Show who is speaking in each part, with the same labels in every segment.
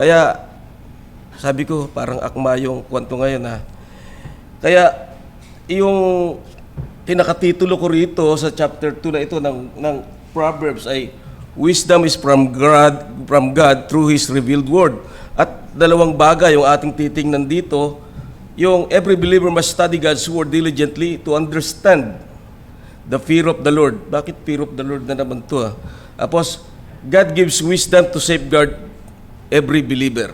Speaker 1: Kaya, sabi ko, parang akma yung kwento ngayon ha. Kaya, yung pinakatitulo ko rito sa chapter 2 na ito ng Proverbs ay Wisdom is from God through His revealed word. At dalawang bagay yung ating titingnan dito, yung every believer must study God's word diligently to understand the fear of the Lord. Bakit fear of the Lord na naman to ha? Tapos, God gives wisdom to safeguard every believer.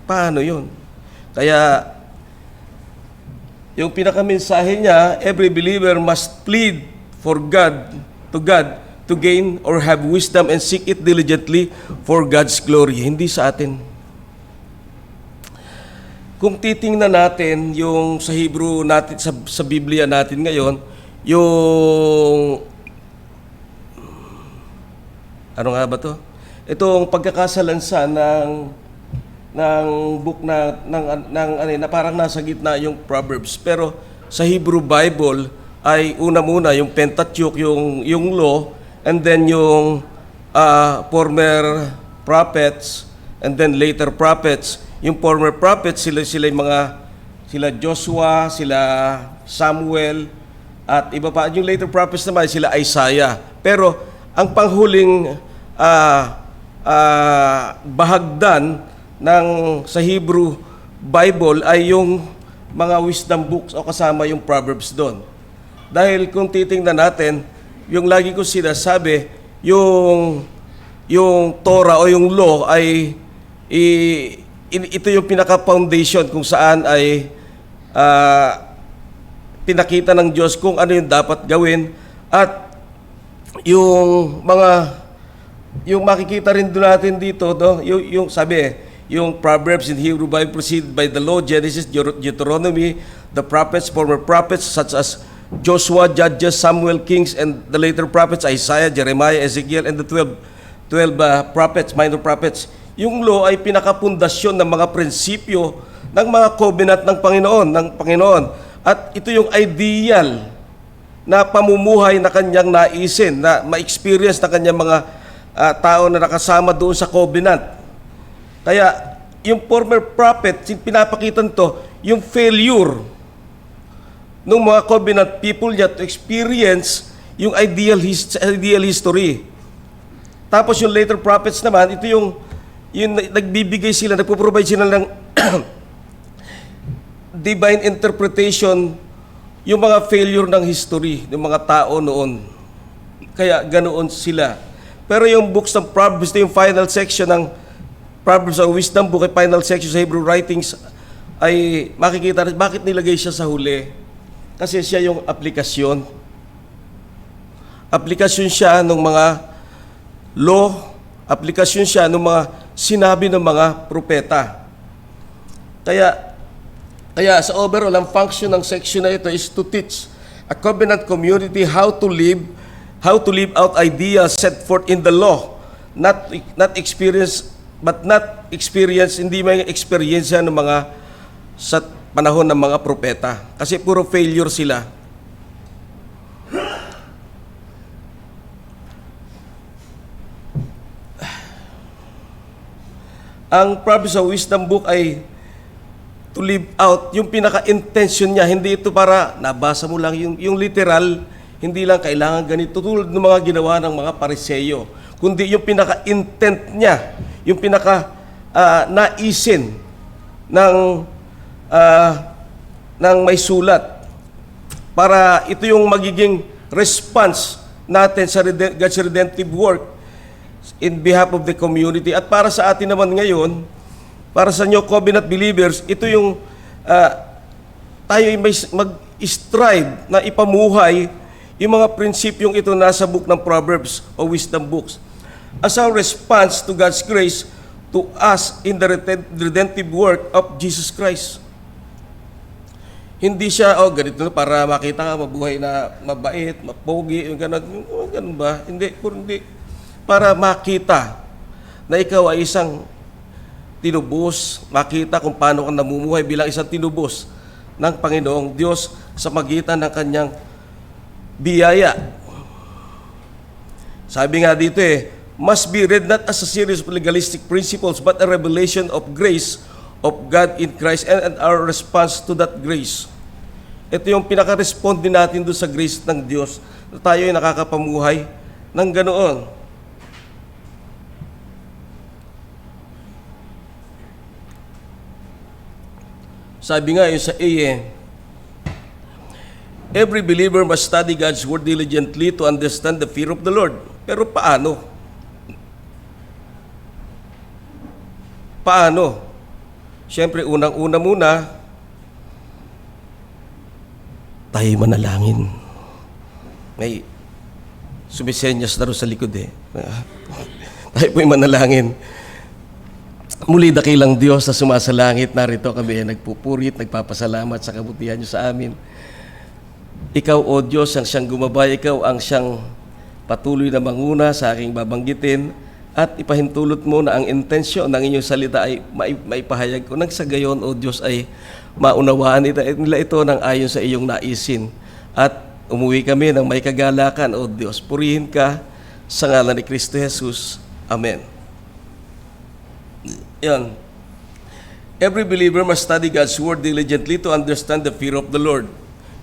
Speaker 1: Paano yun? Kaya, yung pinakamensahe niya, every believer must plead for God, to gain or have wisdom and seek it diligently for God's glory. Hindi sa atin. Kung titingnan natin yung sa Hebrew natin, sa Biblia natin ngayon, yung, ano nga ba to? Itong pagkakasalansa ng book na parang nasa gitna yung Proverbs. Pero sa Hebrew Bible ay una muna yung Pentateuch, yung law, and then yung former prophets, and then later prophets. Yung former prophets, sila Joshua, sila Samuel, at iba pa. Yung later prophets naman, sila Isaiah. Pero ang panghuling bahagdan sa Hebrew Bible ay yung mga wisdom books o kasama yung Proverbs doon. Dahil kung titingnan natin, yung lagi ko sinasabi, yung Torah o yung law ay ito yung pinaka-foundation kung saan ay pinakita ng Diyos kung ano yung dapat gawin at yung makikita rin doon natin dito, no? Yung sabi, yung Proverbs in Hebrew Bible preceded by the law, Genesis, Deuteronomy, the prophets, former prophets such as Joshua, Judges, Samuel, Kings, and the later prophets, Isaiah, Jeremiah, Ezekiel, and the 12 prophets, minor prophets. Yung law ay pinakapundasyon ng mga prinsipyo ng mga covenant ng Panginoon. At ito yung ideal na pamumuhay na kanyang naisin, na ma-experience na kanyang mga tao na nakasama doon sa covenant. Kaya yung former prophet, pinapakita nito yung failure ng mga covenant people niya to experience yung ideal history. Tapos yung later prophets naman, ito yung nagbibigay sila, nagpo-provide sila ng divine interpretation yung mga failure ng history ng mga tao noon. Kaya ganoon sila. Pero yung books ng Proverbs, yung final section ng Proverbs o Wisdom Book, final section sa Hebrew writings, ay makikita rin bakit nilagay siya sa huli. Kasi siya yung aplikasyon. Aplikasyon siya ng mga law, aplikasyon siya ng mga sinabi ng mga propeta. Kaya sa overall, ang function ng section na ito is to teach a covenant community how to live out ideas set forth in the law, not experience, hindi may experience ng mga sa panahon ng mga propeta. Kasi puro failure sila. Ang Proverbs of Wisdom Book ay to live out, yung pinaka-intention niya, hindi ito para nabasa mo lang yung literal, hindi lang kailangan ganito, tulad ng mga ginawa ng mga Pariseyo, kundi yung pinaka-intent niya, yung pinaka-naisin ng may sulat, para ito yung magiging response natin sa God's redemptive work in behalf of the community. At para sa atin naman ngayon, para sa New Covenant believers, ito yung tayo may mag-strive na ipamuhay yung mga prinsipyong ito nasa book ng Proverbs o Wisdom Books as our response to God's grace to us in the redemptive work of Jesus Christ. Hindi siya, ganito para makita ka, mabuhay na mabait, mapogi, yung ganun ba? Hindi. Para makita na ikaw ay isang tinubos, makita kung paano ka namumuhay bilang isang tinubos ng Panginoong Diyos sa magitan ng kanyang biyaya. Sabi nga dito must be read not as a series of legalistic principles, but a revelation of grace of God in Christ and our response to that grace. Ito yung pinaka-respond din natin doon sa grace ng Diyos na tayo ay nakakapamuhay ng ganoon. Sabi nga yun sa A, every believer must study God's Word diligently to understand the fear of the Lord. Pero paano? Paano? Siyempre, unang-una muna, tayo manalangin. May sumisenyas na rin sa likod Tayo po'y manalangin. Muli dakilang Diyos na sumasalangit, narito kami nagpupurit, nagpapasalamat sa kabutihan niyo sa amin. Ikaw, O Diyos, ang siyang gumabay, ikaw ang siyang patuloy na manguna sa aking babanggitin at ipahintulot mo na ang intensyon ng inyong salita ay maipahayag ko. Nang sa gayon, O Diyos, ay maunawaan nila ito ng ayon sa iyong naisin. At umuwi kami ng may kagalakan, O Diyos. Purihin ka sa ngalan ni Kristo Jesus. Amen. Yan. Every believer must study God's Word diligently to understand the fear of the Lord.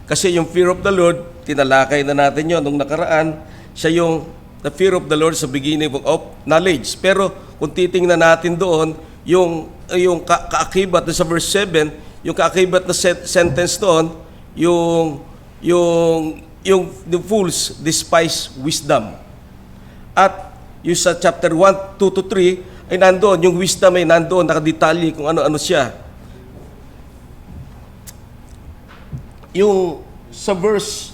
Speaker 1: Kasi yung fear of the Lord, tinalakay na natin yun nung nakaraan, siya yung the fear of the Lord sa beginning of knowledge. Pero kung titingnan natin doon, yung kaakibat sa verse 7, yung kaakibat na sentence doon, yung the fools despise wisdom. At yung sa chapter 1, 2 to 3, ay nandoon, yung wisdom ay nandoon, nakadetalye kung ano-ano siya. Yung sa verse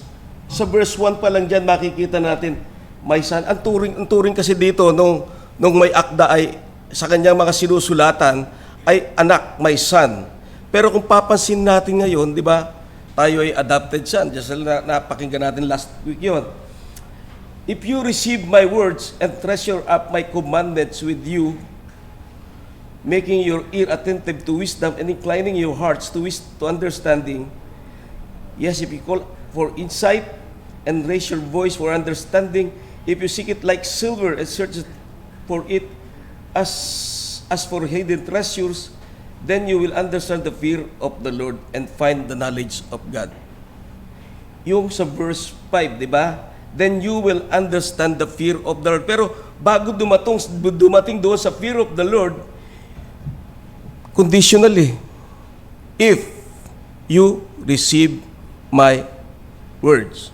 Speaker 1: 1 pa lang dyan, makikita natin, may son. Ang turing kasi dito, nung may akda ay, sa kanyang mga sinusulatan, ay anak, may son. Pero kung papansin natin ngayon, di ba, tayo ay adopted son. Just napakinggan natin last week yun. If you receive my words and treasure up my commandments with you, making your ear attentive to wisdom and inclining your hearts to understanding, yes, if you call for insight and raise your voice for understanding, if you seek it like silver and search for it as for hidden treasures, then you will understand the fear of the Lord and find the knowledge of God. Yung sa verse 5, di ba? Then you will understand the fear of the Lord. Pero bago dumating doon sa fear of the Lord, conditionally, if you receive my words.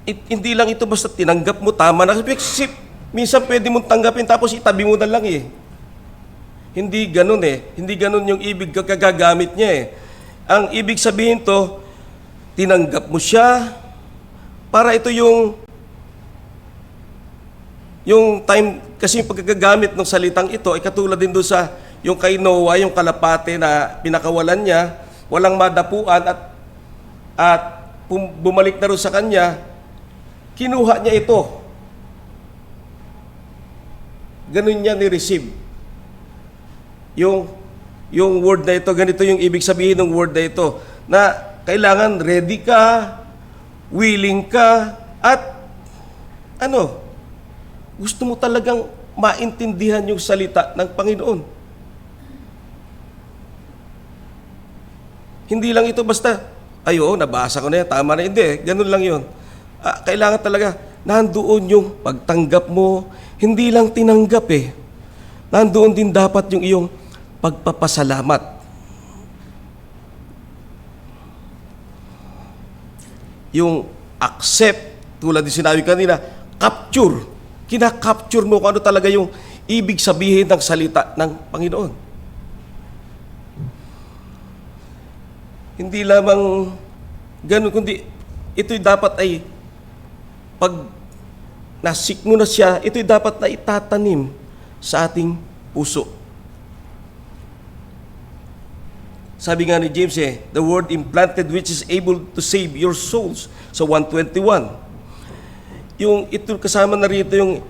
Speaker 1: Hindi lang ito basta tinanggap mo, tama na. Minsan pwede mong tanggapin tapos itabi mo na lang Hindi ganun Hindi ganun yung ibig kagagamit niya Ang ibig sabihin to, tinanggap mo siya para ito yung time, kasi yung paggagamit ng salitang ito ay katulad din doon sa yung kay Noah, yung kalapate na pinakawalan niya, walang madapuan at bumalik na rin sa kanya, kinuha niya ito. Ganun niya ni-receive. Yung word na ito, ganito yung ibig sabihin ng word na ito, na kailangan ready ka, willing ka, at gusto mo talagang maintindihan yung salita ng Panginoon. Hindi lang ito basta, nabasa ko na yan, tama na, hindi, ganun lang yun. Kailangan talaga, nandoon yung pagtanggap mo, hindi lang tinanggap nandoon din dapat yung iyong pagpapasalamat. Yung accept, tulad din sinabi kanina, capture. Kina-capture mo kung ano talaga yung ibig sabihin ng salita ng Panginoon. Hindi lamang ganun, kundi ito'y dapat ay pag nasik mo na siya, ito'y dapat na itatanim sa ating puso. Sabi nga ni James the word implanted which is able to save your souls. Sa 1:21. Yung ito kasama na rito yung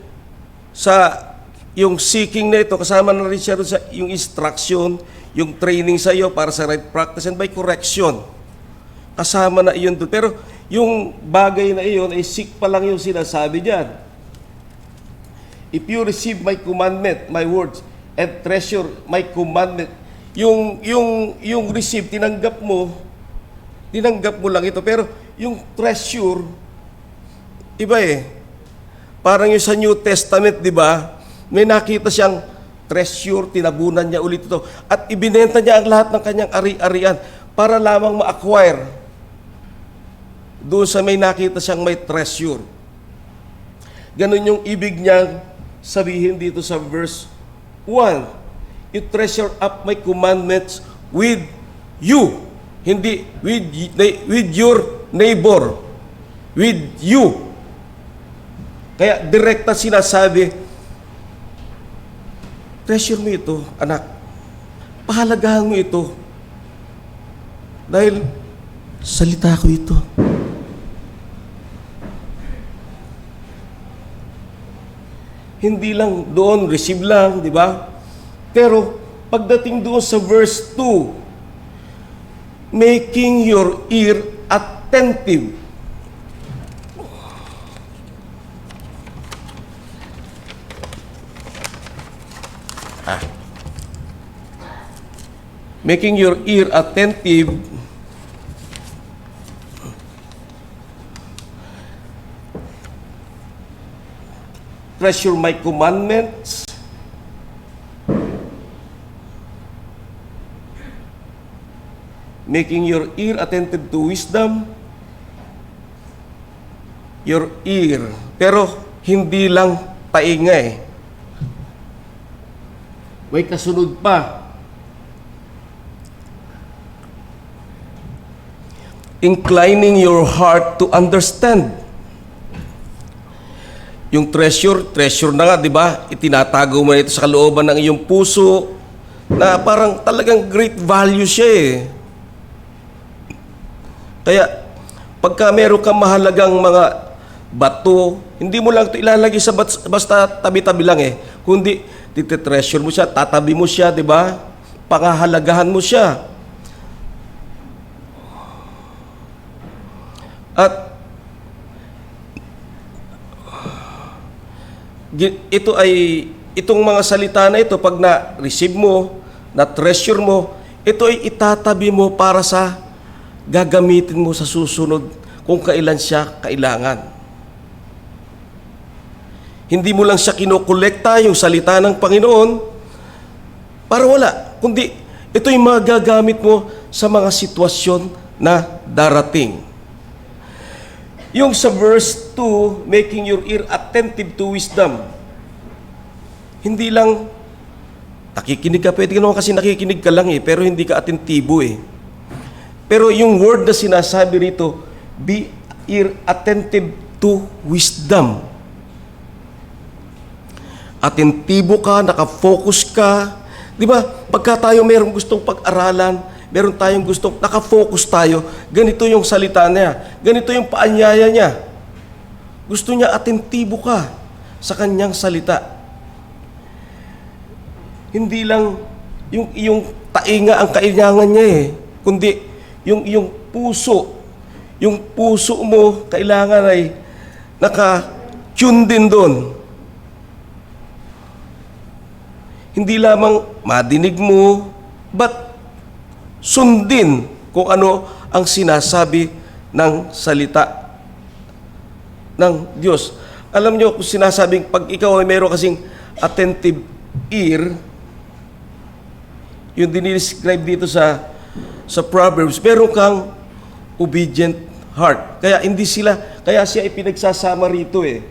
Speaker 1: seeking na ito, kasama na rin siya sa yung instruction, yung training sa iyo para sa right practice and by correction. Kasama na iyon doon. Pero yung bagay na iyon ay seek pa lang yung sinasabi diyan. If you receive my commandment, my words, and treasure my commandment, yung receive, tinanggap mo lang ito. Pero yung treasure, iba eh. Parang yung sa New Testament, di ba? May nakita siyang treasure, tinabunan niya ulit ito. At ibinenta niya ang lahat ng kanyang ari-arian para lamang ma-acquire. Doon sa may nakita siyang may treasure. Ganun yung ibig niyang sabihin dito sa verse 1. You treasure up my commandments with you. Hindi with your neighbor. With you. Kaya direkta sinasabi, treasure mo ito, anak. Pahalagahan mo ito. Dahil salita ko ito. Hindi lang doon, receive lang, di ba? Pero pagdating doon sa verse 2, making your ear attentive. Making your ear attentive, treasure my commandments, making your ear attentive to wisdom, your ear. Pero hindi lang tainga eh. May kasunod pa. Inclining your heart to understand. Yung treasure na nga, di ba? Itinatago mo na ito sa kalooban ng iyong puso na parang talagang great value siya eh. Kaya, pagka meron kang mahalagang mga bato, hindi mo lang ito ilalagay sa basta tabi-tabi lang eh. Kundi, treasure mo siya, tatabi mo siya, di ba? Pangahalagahan mo siya. At itong mga salita na ito, pag na-receive mo, na-treasure mo, ito ay itatabi mo para sa gagamitin mo sa susunod kung kailan siya kailangan. Hindi mo lang siya kinokolekta, yung salita ng Panginoon, para wala. Kundi ito yung magagamit mo sa mga sitwasyon na darating. Yung sa verse 2, making your ear attentive to wisdom. Hindi lang nakikinig ka, pwede ka naman kasi nakikinig ka lang eh, pero hindi ka atentibo eh. Pero yung word na sinasabi rito, be ear attentive to wisdom. Atentibo ka, nakafocus ka. Di ba? Pagka tayo mayroong gustong pag-aralan, meron tayong gustong, nakafocus tayo, ganito yung salita niya, ganito yung paanyaya niya. Gusto niya atentibo ka sa kanyang salita. Hindi lang yung tainga ang kailangan niya eh, kundi yung puso mo kailangan ay naka-tune din doon. Hindi lamang madinig mo, but sundin kung ano ang sinasabi ng salita ng Diyos. Alam nyo, kung sinasabing, pag ikaw ay mayroon kasing attentive ear, yung dinidescribe dito sa Proverbs, meron kang obedient heart. Kaya siya ay pinagsasama rito eh.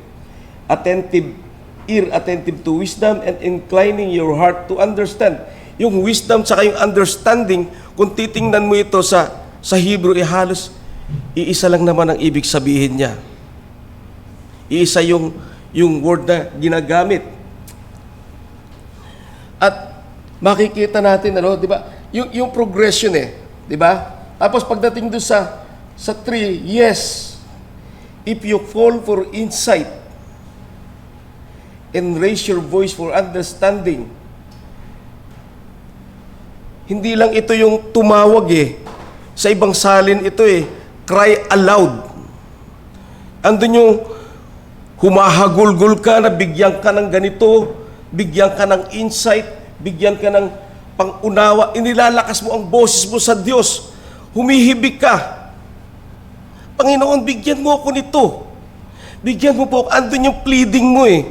Speaker 1: Attentive ear, attentive to wisdom, and inclining your heart to understand. Yung wisdom saka yung understanding, kung titingnan mo ito sa Hebrew, halos iisa lang naman ang ibig sabihin niya. Iisa yung word na ginagamit. At makikita natin, di ba? Yung progression di ba? Tapos pagdating doon sa 3, yes, if you call for insight and raise your voice for understanding. Hindi lang ito yung tumawag sa ibang salin ito cry aloud. Andun yung humahagulgol ka na bigyan ka ng ganito, bigyan ka ng insight, bigyan ka ng pangunawa, inilalakas mo ang boses mo sa Diyos, humihibig ka. Panginoon, bigyan mo ako nito. Bigyan mo po, andun yung pleading mo eh.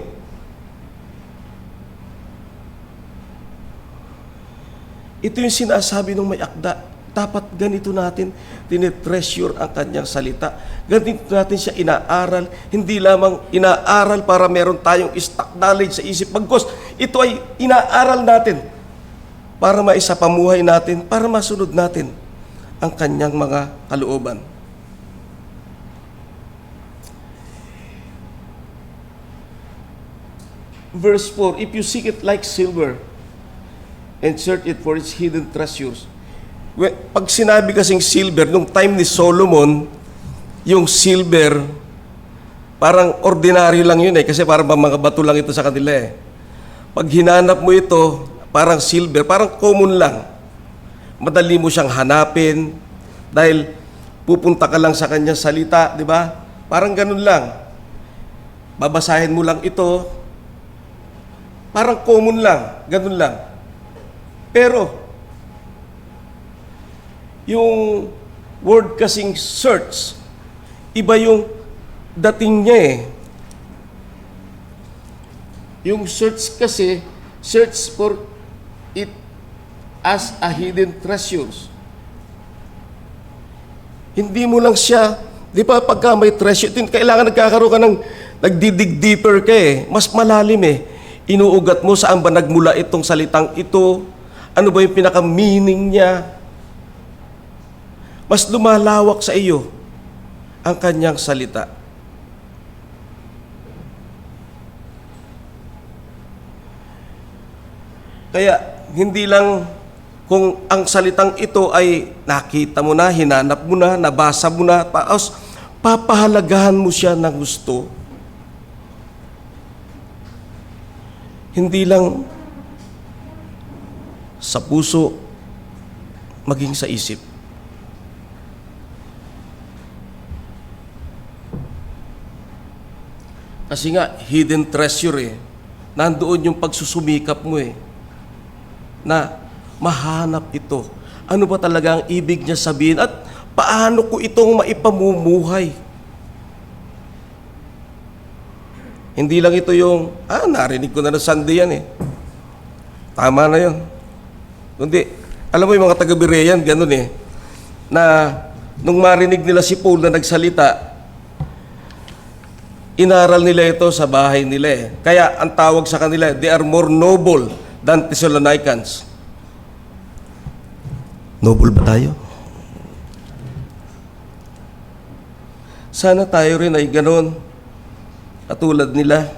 Speaker 1: Ito yung sinasabi ng may akda. Dapat ganito natin tinitreasure ang kanyang salita. Ganito natin siya inaaral. Hindi lamang inaaral para meron tayong stock knowledge sa isip. Bagkos, ito ay inaaral natin para maisapamuhay natin, para masunod natin ang kanyang mga kalooban. Verse 4, if you seek it like silver and search it for its hidden treasures. Pag sinabi kasing silver, nung time ni Solomon, yung silver, parang ordinary lang yun eh, kasi parang mga bato lang ito sa kanila eh. Pag hinanap mo ito, parang silver, parang common lang. Madali mo siyang hanapin, dahil pupunta ka lang sa kanyang salita, di ba? Parang ganun lang. Babasahin mo lang ito, parang common lang, ganun lang. Pero, yung word kasing search, iba yung dating niya eh. Yung search kasi, search for it as a hidden treasures. Hindi mo lang siya, di ba pagka may treasure, kailangan nagkakaroon ka ng, nagdidig deeper ka eh, mas malalim eh. Inuugat mo saan ba nagmula itong salitang ito, ano ba yung pinaka-meaning niya. Mas lumalawak sa iyo ang kanyang salita. Kaya, hindi lang kung ang salitang ito ay nakita mo na, hinanap mo na, nabasa mo na, papahalagahan mo siya ng gusto. Hindi lang sa puso, maging sa isip. Kasi nga, hidden treasure eh. Nandoon yung pagsusumikap mo eh. Na mahanap ito. Ano ba talaga ang ibig niya sabihin? At paano ko itong maipamumuhay? Hindi lang ito yung, narinig ko na ng Sunday yan eh. Tama na yun. Kundi, alam mo yung mga taga-Berean, ganun eh. Na, nung marinig nila si Paul na nagsalita, inaral nila ito sa bahay nila eh. Kaya, ang tawag sa kanila, they are more noble than Thessalonians. Noble ba tayo? Sana tayo rin ay ganun. Katulad nila.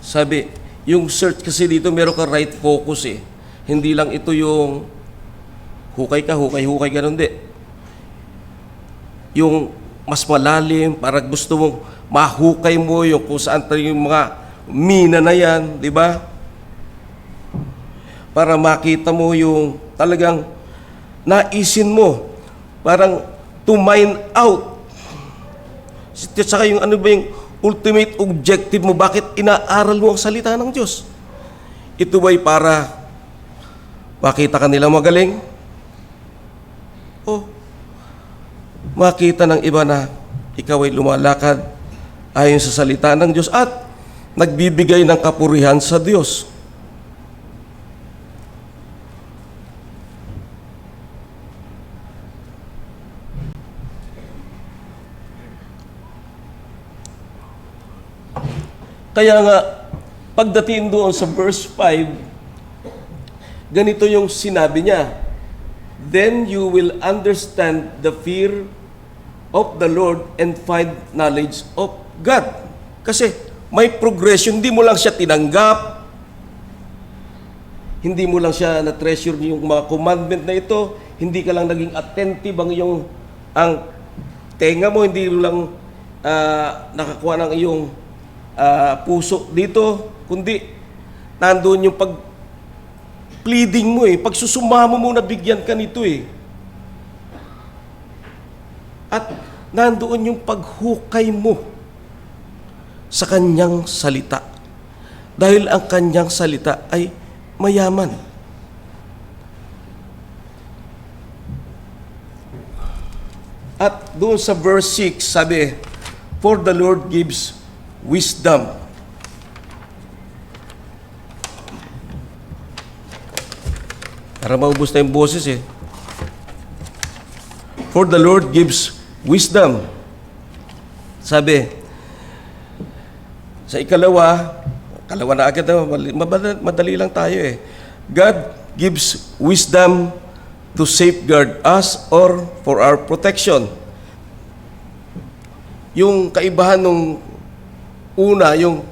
Speaker 1: Sabi, yung search kasi dito meron ka right focus eh. Hindi lang ito yung hukay ka, ganun di. Yung mas malalim, para gusto mong mahukay mo yung kung saan tayo yung mga mina na yan, di ba? Para makita mo yung talagang naisin mo, parang to mine out. Saka yung ano ba yung ultimate objective mo, bakit inaaral mo ang salita ng Diyos? Ito ba'y para makita ka nila magaling? O makita ng iba na ikaw ay lumalakad ayon sa salita ng Diyos at nagbibigay ng kapurihan sa Diyos. Kaya nga, pagdating doon sa verse 5, ganito yung sinabi niya, then you will understand the fear of the Lord and find knowledge of God. Kasi may progression, hindi mo lang siya tinanggap, hindi mo lang siya na-treasure yung mga commandment na ito, hindi ka lang naging attentive ang tenga mo, hindi mo lang nakakuha ng iyong puso dito, kundi nandoon yung pleading mo eh. Pagsusumamo mo na bigyan ka nito eh. At nandoon yung paghukay mo sa kanyang salita. Dahil ang kanyang salita ay mayaman. At doon sa verse 6, sabi, "For the Lord gives wisdom." Para maubos na yung boses eh. "For the Lord gives wisdom." Sabi, sa ikalawa na agad, madali lang tayo eh. "God gives wisdom to safeguard us or for our protection." Yung kaibahan nung una, yung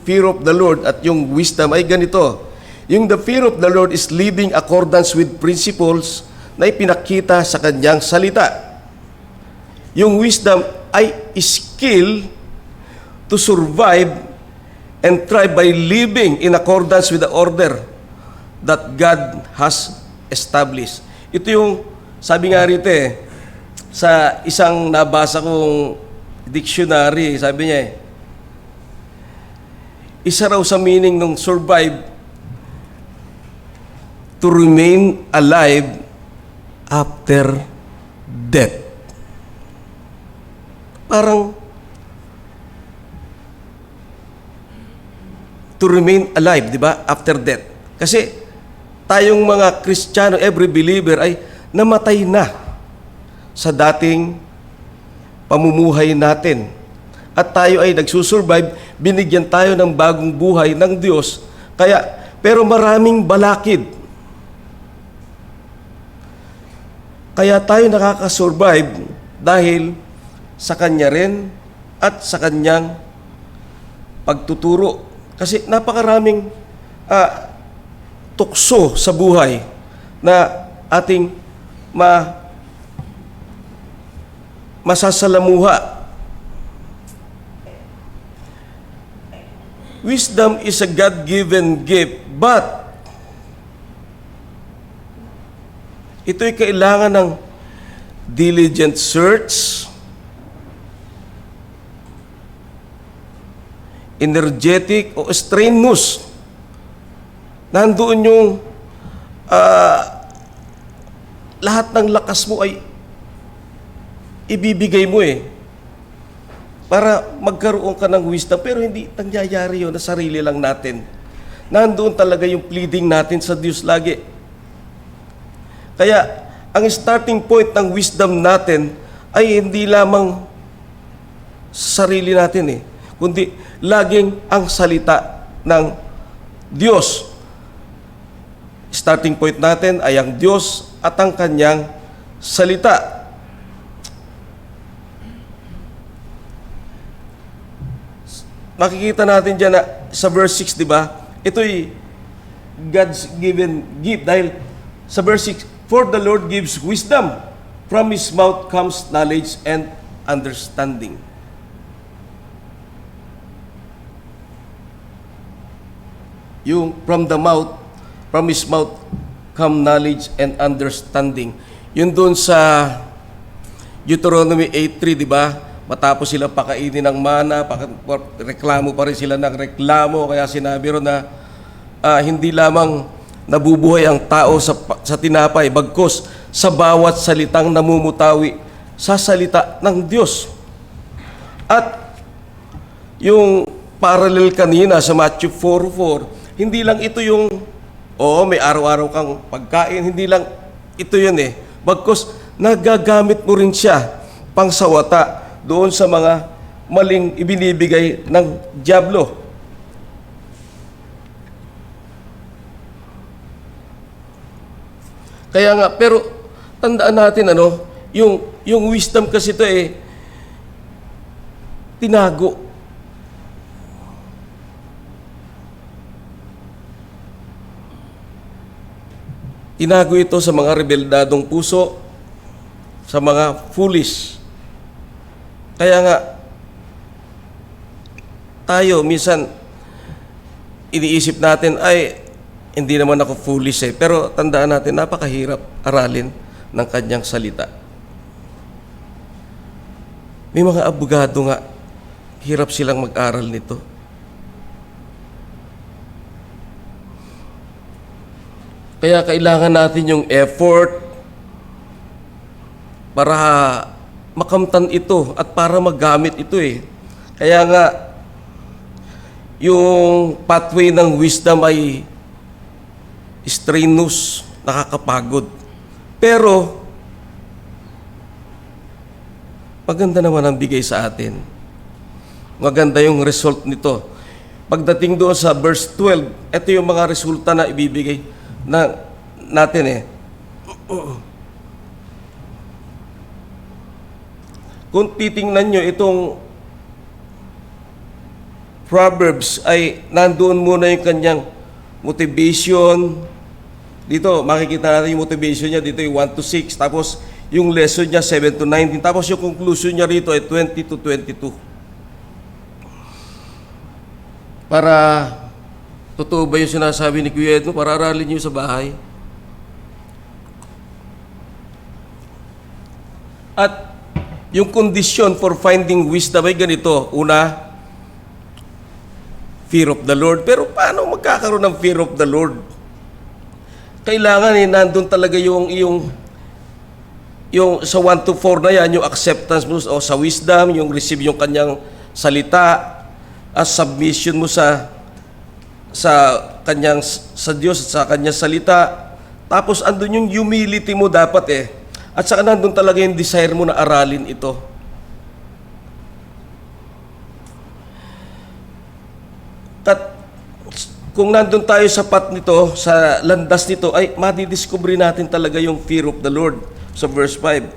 Speaker 1: fear of the Lord at yung wisdom ay ganito. Yung the fear of the Lord is living accordance with principles na ipinakita sa kanyang salita. Yung wisdom ay skill to survive and thrive by living in accordance with the order that God has established. Ito yung, sabi nga rito eh, sa isang nabasa kong dictionary, sabi niya isa raw sa meaning ng survive, to remain alive after death. Parang to remain alive, di ba? After death. Kasi tayong mga Kristiyano, every believer ay namatay na sa dating pamumuhay natin. At tayo ay nagsusurvive, binigyan tayo ng bagong buhay ng Diyos. Pero maraming balakid. Kaya tayo nakakasurvive dahil sa Kanya rin at sa Kanyang pagtuturo. Kasi napakaraming tukso sa buhay na ating masasalamuha. Wisdom is a God-given gift, but ito'y kailangan ng diligent search, energetic o strenuous. Nandoon yung lahat ng lakas mo ay ibibigay mo eh. Para magkaroon ka ng wisdom. Pero hindi nangyayari yun na sarili lang natin. Nandoon talaga yung pleading natin sa Diyos lagi. Kaya, ang starting point ng wisdom natin ay hindi lamang sa sarili natin eh, kundi laging ang salita ng Diyos. Starting point natin ay ang Diyos at ang Kanyang salita. Makikita natin dyan na sa verse 6, di ba? Ito'y God's given gift dahil sa verse 6, "For the Lord gives wisdom, from His mouth comes knowledge and understanding." Yung from His mouth come knowledge and understanding. Yun doon sa Deuteronomy 8:3, di ba? Matapos sila pakainin ng mana, reklamo pa rin sila ng reklamo, kaya sinabi ron na hindi lamang nabubuhay ang tao sa tinapay, bagkus sa bawat salitang namumutawi sa salita ng Diyos. At yung parallel kanina sa Matthew 4:4, hindi lang ito yung, may araw-araw kang pagkain, hindi lang ito yun eh. Bagkus nagagamit mo rin siya pangsawata doon sa mga maling ibinibigay ng dyablo. Kaya nga, pero tandaan natin yung wisdom kasi ito tinago. Tinago ito sa mga rebeldadong puso, sa mga foolish. Kaya nga, tayo minsan iniisip natin hindi naman ako foolish pero tandaan natin, napakahirap aralin ng kanyang salita. May mga abogado nga, hirap silang mag-aral nito. Kaya kailangan natin yung effort para makamtan ito at para magamit ito Kaya nga, yung pathway ng wisdom ay strenuous, nakakapagod. Pero, maganda naman ang bigay sa atin. Maganda yung result nito. Pagdating doon sa verse 12, ito yung mga resulta na ibibigay natin Kung titingnan nyo itong Proverbs ay nandoon muna yung kanyang motivation. Dito, makikita natin yung motivation niya. Dito yung 1 to 6. Tapos, yung lesson niya 7 to 19. Tapos, yung conclusion niya rito ay 20 to 22. Para, totoo ba yung sinasabi ni Kuya Edno? Para aralin niyo sa bahay. At, yung condition for finding wisdom ay ganito. Una, fear of the Lord. Pero paano magkakaroon ng fear of the Lord? Kailangan nandun talaga yung sa 1 to 4 na yan, yung acceptance mo o sa wisdom, yung receive yung kanyang salita, as submission mo sa Diyos at sa kanyang salita. Tapos andun yung humility mo dapat At saka nandun talaga yung desire mo na aralin ito. At kung nandun tayo sa path nito, sa landas nito, ay madidiscover natin talaga yung fear of the Lord sa verse 5.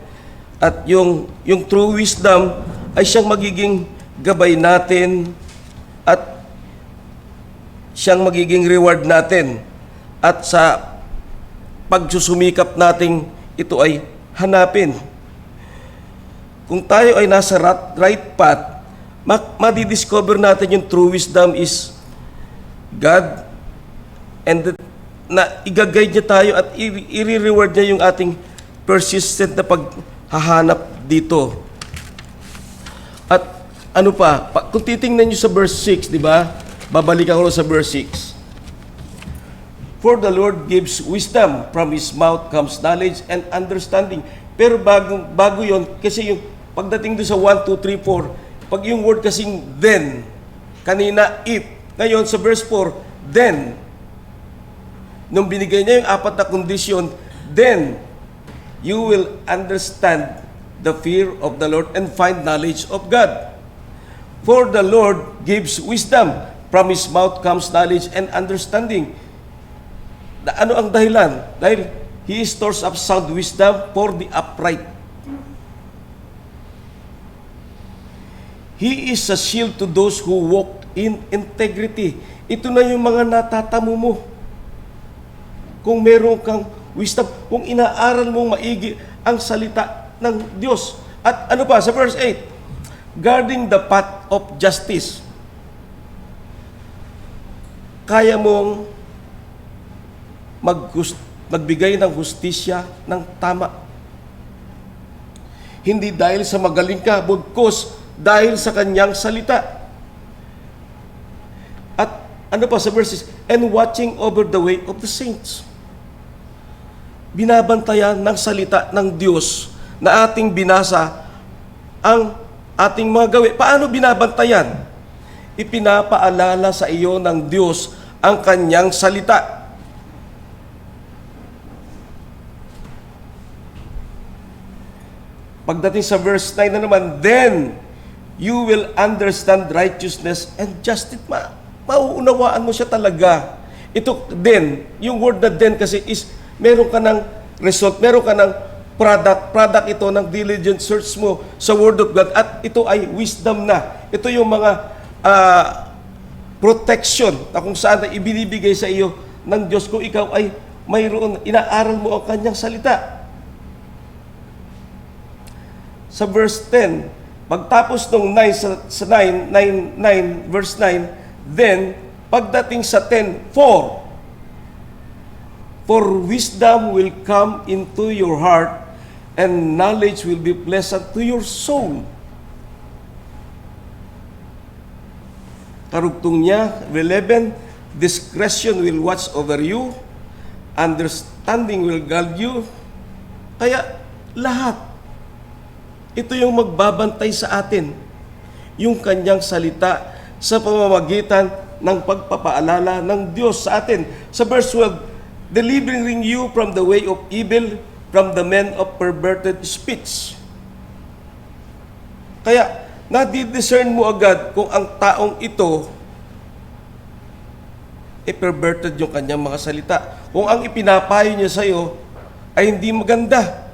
Speaker 1: At yung true wisdom ay siyang magiging gabay natin at siyang magiging reward natin. At sa pagsusumikap nating ito ay hanapin. Kung tayo ay nasa right path, madidiscover natin yung true wisdom is God, and na i-guide niya tayo at i-reward niya yung ating persistent na paghahanap dito. At ano pa, kung titingnan niyo sa verse 6, di ba? Babalikan ko sa verse 6. For the Lord gives wisdom, from His mouth comes knowledge and understanding. Pero bago yon, kasi yung pagdating doon sa 1, 2, 3, 4, pag yung word kasing then, kanina if, ngayon sa verse 4, then, nung binigay niya yung 4 na kondisyon, then, you will understand the fear of the Lord and find knowledge of God. For the Lord gives wisdom, from His mouth comes knowledge and understanding. Ano ang dahilan? Dahil He stores up sound wisdom for the upright. He is a shield to those who walk in integrity. Ito na yung mga natatamo mo. Kung meron kang wisdom, kung inaaral mong maigi ang salita ng Diyos. At ano pa, sa verse 8, guarding the path of justice. Kaya mong magbigay ng hustisya ng tama. Hindi dahil sa magaling ka, bagkus dahil sa kanyang salita. At ano pa sa verses, and watching over the way of the saints. Binabantayan ng salita ng Diyos na ating binasa ang ating mga gawin. Paano binabantayan? Ipinapaalala sa iyo ng Diyos ang kanyang salita. Pagdating sa verse 9 na naman, then you will understand righteousness and justice. Mauunawaan mo siya talaga. Ito, then, yung word na then kasi is, meron ka ng result, meron ka ng product ito ng diligent search mo sa Word of God, at ito ay wisdom na. Ito yung mga protection na kung saan na ibinibigay sa iyo ng Diyos kung ikaw ay mayroon, inaaral mo ang kanyang salita. Sa verse 10, pagtapos ng 9 sa 9 verse 9, then pagdating sa 10:4, For wisdom will come into your heart, and knowledge will be pleasant to your soul. Karugtong niya, 11, discretion will watch over you, understanding will guard you. Kaya lahat, ito yung magbabantay sa atin, yung kanyang salita sa pamamagitan ng pagpapaalala ng Diyos sa atin. Sa verse 12, delivering you from the way of evil, from the men of perverted speech. Kaya, nadidiscern mo agad kung ang taong ito perverted yung kanyang mga salita. Kung ang ipinapayo niya sa iyo ay hindi maganda.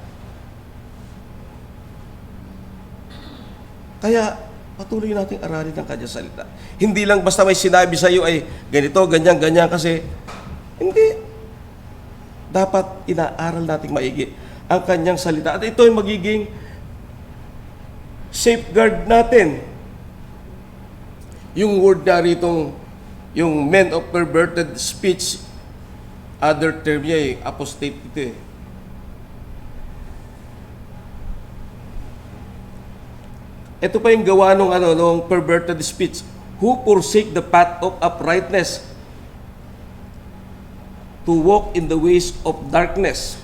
Speaker 1: Kaya, patuloy nating aralin ang kanyang salita. Hindi lang basta may sinabi sa iyo ay ganito, ganyan, ganyan, kasi hindi. Dapat inaaral nating maigi ang kanyang salita. At ito ay magiging safeguard natin. Yung word na ritong, yung men of perverted speech, other term niya apostate ito Ito pa yung gawa nung perverted speech. Who forsake the path of uprightness, to walk in the ways of darkness.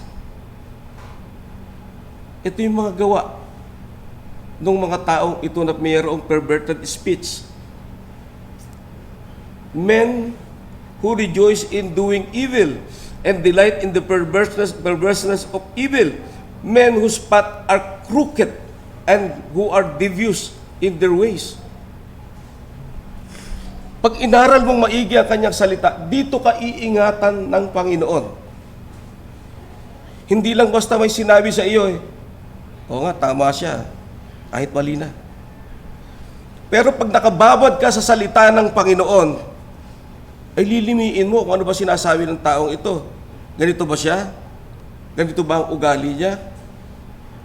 Speaker 1: Ito yung mga gawa ng mga taong ito na mayroong perverted speech. Men who rejoice in doing evil and delight in the perverseness of evil. Men whose paths are crooked and who are devious in their ways. Pag inaral mong maigi ang kanyang salita, dito ka iingatan ng Panginoon. Hindi lang basta may sinabi sa iyo oo nga, tama siya, kahit mali na. Pero pag nakababad ka sa salita ng Panginoon, ay lilimiin mo kung ano ba sinasabi ng taong ito. Ganito ba siya? Ganito ba ang ugali niya?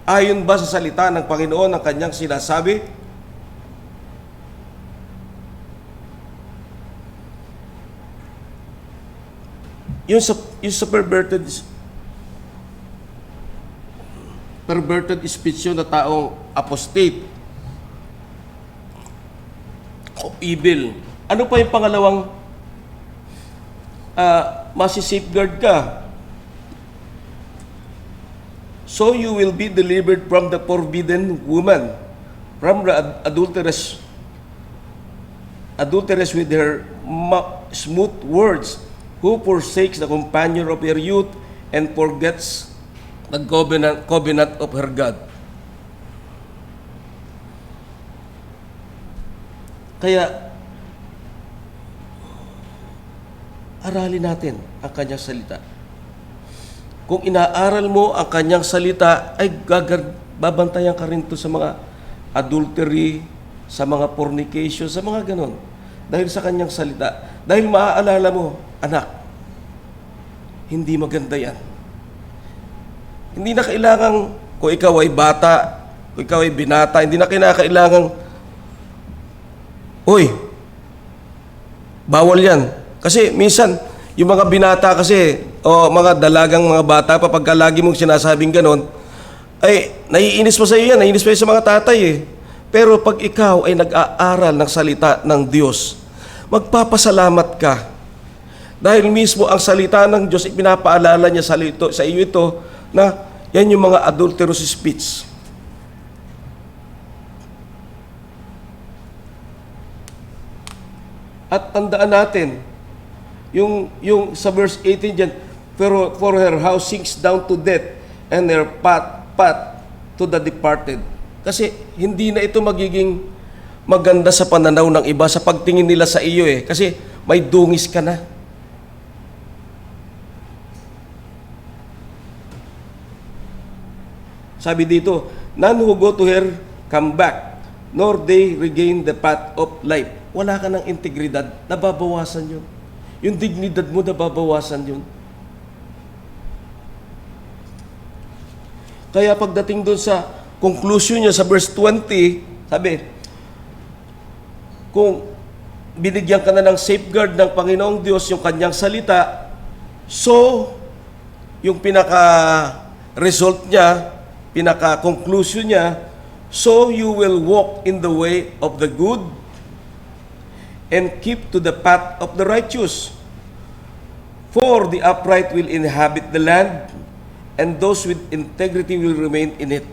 Speaker 1: Ayon ba sa salita ng Panginoon ang kanyang sinasabi? Yung sa perverted speech yun na taong apostate of evil. Ano pa yung pangalawang masi-safeguard ka? So you will be delivered from the forbidden woman, from the adulteress with her smooth words, who forsakes the companion of her youth and forgets the covenant of her God. Kaya, aralin natin ang kanyang salita. Kung inaaral mo ang kanyang salita, ay babantayan ka rin to sa mga adultery, sa mga fornication, sa mga ganon. Dahil sa kanyang salita. Dahil maaalala mo, anak, hindi maganda yan. Hindi na kailangan, kung ikaw ay bata, kung ikaw ay binata, hindi na kailangan, uy, bawal yan. Kasi minsan, yung mga binata kasi, o mga dalagang mga bata, pagka lagi mong sinasabing ganon, ay naiinis mo sa iyo yan, naiinis pa sa mga tatay Pero pag ikaw ay nag-aaral ng salita ng Diyos, magpapasalamat ka. Dahil mismo ang salita ng Diyos, ipinapaalala niya sa iyo ito, na yan yung mga adulterous speech. At tandaan natin, yung sa verse 18 dyan, for her house sinks down to death, and her path to the departed. Kasi hindi na ito magiging maganda sa pananaw ng iba, sa pagtingin nila sa iyo Kasi may dungis ka na. Sabi dito, none who go to her come back, nor they regain the path of life. Wala ka ng integridad, nababawasan yun. Yung dignidad mo, nababawasan yun. Kaya pagdating doon sa conclusion niya sa verse 20, sabi, kung binigyan ka na ng safeguard ng Panginoong Diyos, yung kanyang salita, so yung pinaka-result niya, pinaka-conclusion niya, so you will walk in the way of the good and keep to the path of the righteous. For the upright will inhabit the land, and those with integrity will remain in it.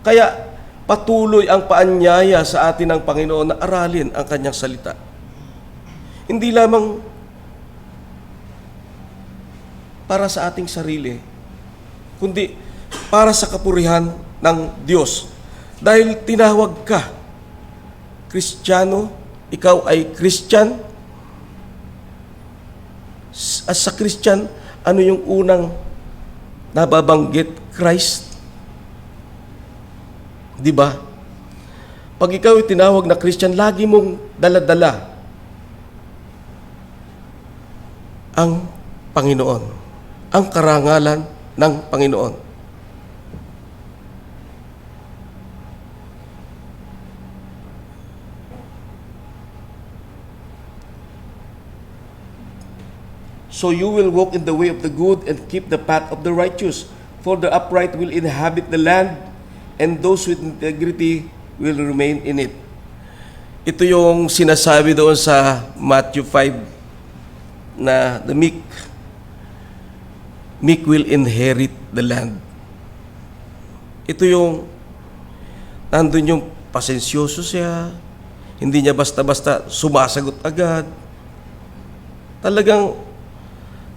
Speaker 1: Kaya patuloy ang paanyaya sa atin ng Panginoon na aralin ang kanyang salita. Hindi lamang para sa ating sarili, kundi para sa kapurihan ng Diyos. Dahil tinawag ka, Kristiyano, ikaw ay Christian. As sa Christian, ano yung unang nababanggit? Christ. Di ba? Pag ikaw ay tinawag na Christian, lagi mong dala-dala ang Panginoon, ang karangalan ng Panginoon. So you will walk in the way of the good and keep the path of the righteous, for the upright will inhabit the land, and those with integrity will remain in it. Ito yung sinasabi doon sa Matthew 5 na the meek will inherit the land. Ito yung nandun yung pasensyoso siya, hindi niya basta-basta sumasagot agad. Talagang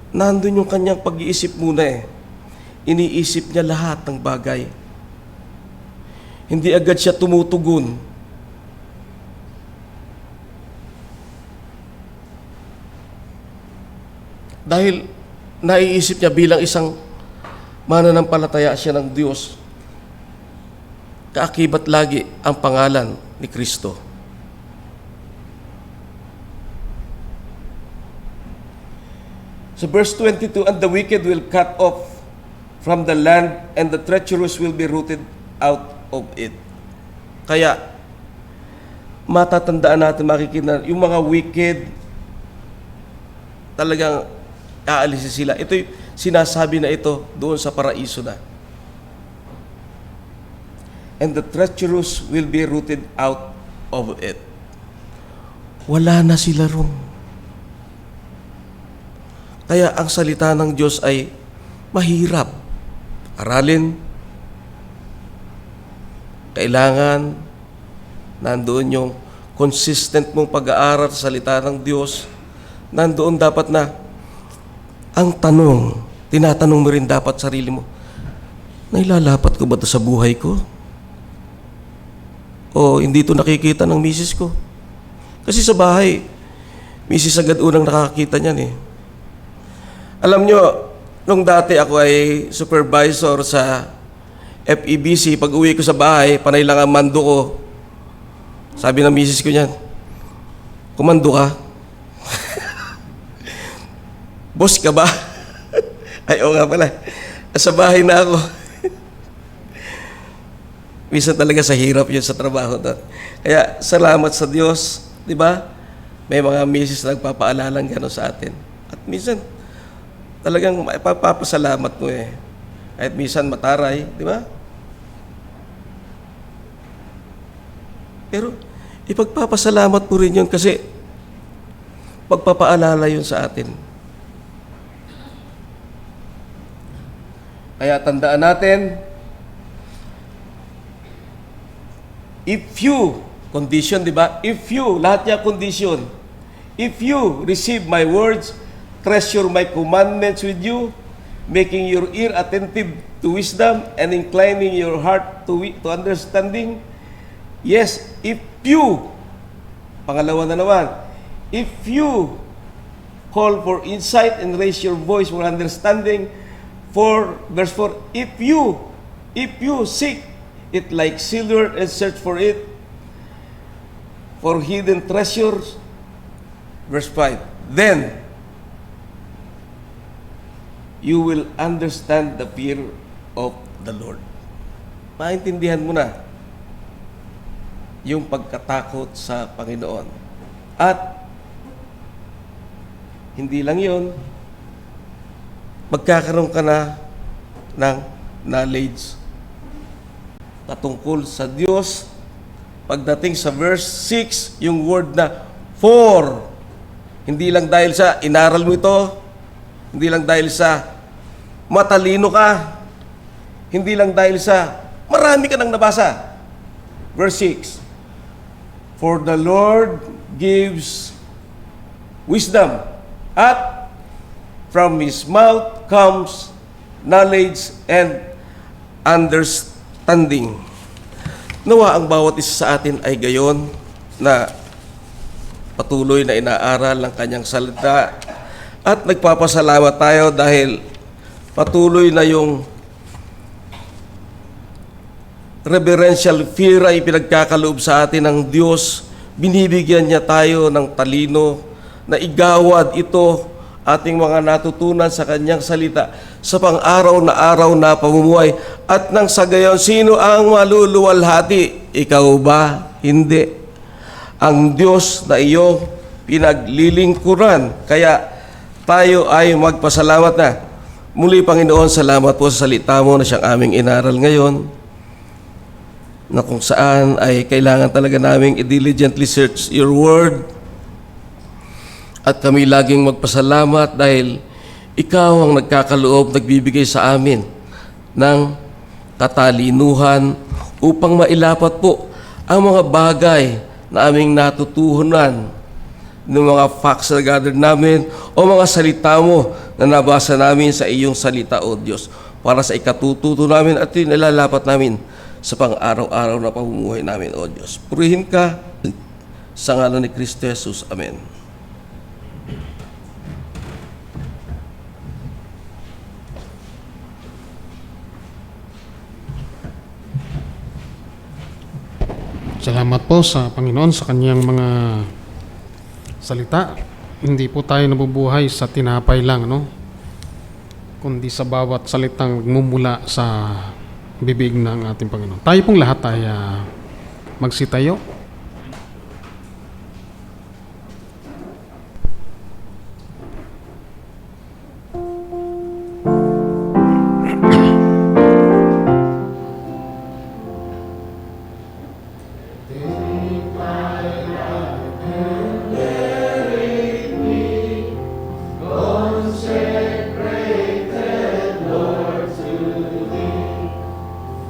Speaker 1: nandun yung kanyang pag-iisip muna eh. Iniisip niya lahat ng bagay. Hindi agad siya tumutugon. Dahil naiisip niya bilang isang mananampalataya siya ng Diyos, kaakibat lagi ang pangalan ni Kristo. So verse 22, and the wicked will cut off from the land, and the treacherous will be rooted out of it. Kaya, matatandaan natin, makikita, yung mga wicked, talagang aalisin sila. Ito yung sinasabi na ito doon sa paraiso na. And the treacherous will be rooted out of it. Wala na sila ron. Kaya ang salita ng Diyos ay mahirap aralin. Kailangan nandoon yung consistent mong pag-aaral sa salita ng Diyos. Nandoon dapat na ang tanong, tinatanong mo rin dapat sarili mo, nailalapat ko ba ito sa buhay ko? O hindi ito nakikita ng misis ko? Kasi sa bahay, misis agad unang nakakita niyan eh. Alam nyo, nung dati ako ay supervisor sa FEBC, pag uwi ko sa bahay, panay lang ang mando ko. Sabi ng misis ko niyan, kumando ka? Boss ka ba? Ay, oo nga pala. Sa bahay na ako. Minsan talaga sa hirap yun sa trabaho doon. Kaya, salamat sa Diyos. Di ba? May mga misis na nagpapaalala gano'n sa atin. At minsan, talagang mapapasalamat mo eh. Kahit minsan mataray, di ba? Pero ipagpapasalamat mo rin yun kasi pagpapaalala yun sa atin. Kaya tandaan natin, if you, condition, di ba? If you, lahat niya condition. If you receive my words, treasure my commandments with you, making your ear attentive to wisdom and inclining your heart to understanding. Yes, if you, pangalawa na naman, if you call for insight and raise your voice for understanding, for verse 4, if you seek it like silver and search for it, for hidden treasures, verse 5, then you will understand the fear of the Lord. Maintindihan mo na yung pagkatakot sa Panginoon. At hindi lang yon, magkakaroon ka na ng knowledge patungkol sa Diyos. Pagdating sa verse 6, yung word na for, hindi lang dahil sa inaral mo ito, hindi lang dahil sa matalino ka, hindi lang dahil sa marami ka nang nabasa. Verse 6, for the Lord gives wisdom, at from His mouth comes knowledge and understanding. Nawa ang bawat isa sa atin ay gayon na patuloy na inaaral ang kanyang salita, at nagpapasalamat tayo dahil patuloy na yung reverential fear ay pinagkakaloob sa atin ng Diyos. Binibigyan niya tayo ng talino na igawad ito ating mga natutunan sa kanyang salita sa pang-araw na pamumuhay. At nang sa gayon, sino ang maluluwalhati? Ikaw ba? Hindi. Ang Diyos na iyong pinaglilingkuran. Kaya tayo ay magpasalamat na. Muli, Panginoon, salamat po sa salita mo na siyang aming inaral ngayon, na kung saan ay kailangan talaga naming i-diligently search your word. At kami laging magpasalamat dahil ikaw ang nagkakaloob, nagbibigay sa amin ng katalinuhan upang mailapat po ang mga bagay na aming natutuhunan ng mga facts na gather namin o mga salita mo na nabasa namin sa iyong salita, O Diyos, para sa ikatututo namin at inilalapat namin sa pang-araw-araw na pamumuhay namin, O Diyos. Purihin ka sa ngalan ni Kristo Jesus. Amen.
Speaker 2: Salamat po sa Panginoon sa kanyang mga salita. Hindi po tayo nabubuhay sa tinapay lang, no? Kundi sa bawat salitang mumula sa bibig ng ating Panginoon. Tayo pong lahat ay magsitayo.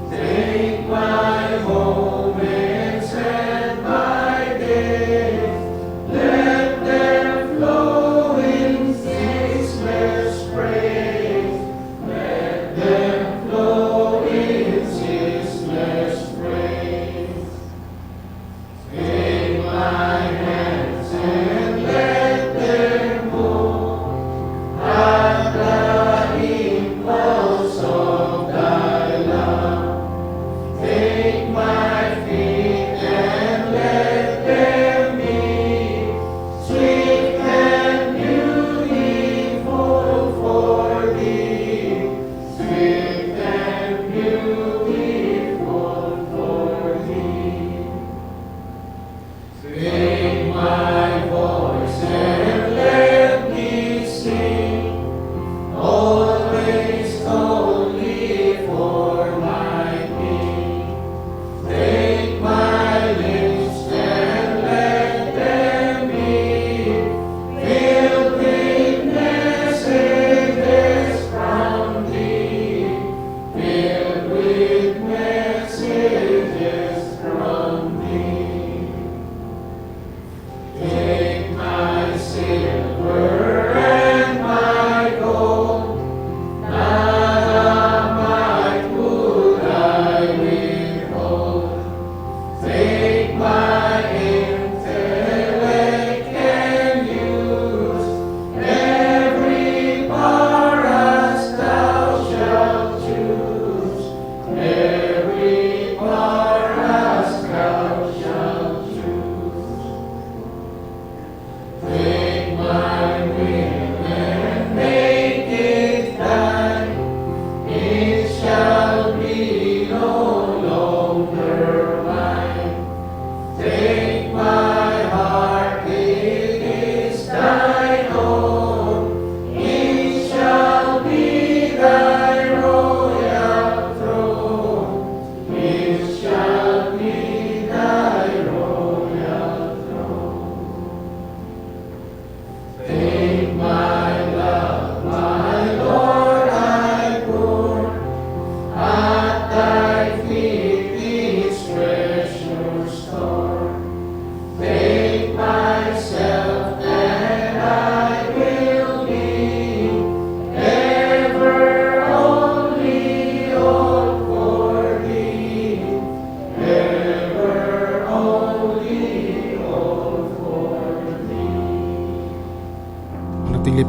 Speaker 3: Take my home and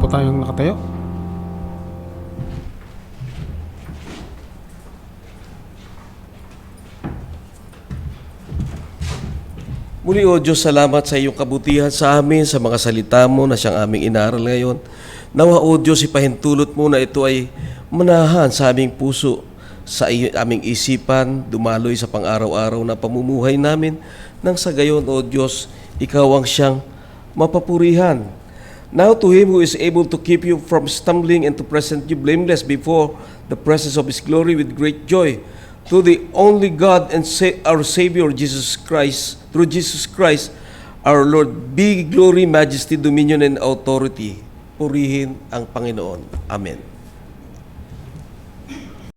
Speaker 2: po tayong nakatayo.
Speaker 1: Muli, O Diyos, salamat sa iyong kabutihan sa amin, sa mga salita mo na siyang aming inaral ngayon. Nawa, O Diyos, ipahintulot mo na ito ay manahan sa aming puso, sa aming isipan, dumaloy sa pang-araw-araw na pamumuhay namin, nang sa gayon, O Diyos, ikaw ang siyang mapapurihan. Now to Him who is able to keep you from stumbling and to present you blameless before the presence of His glory with great joy, to the only God and our Savior, Jesus Christ, through Jesus Christ, our Lord, be glory, majesty, dominion, and authority. Purihin ang Panginoon. Amen.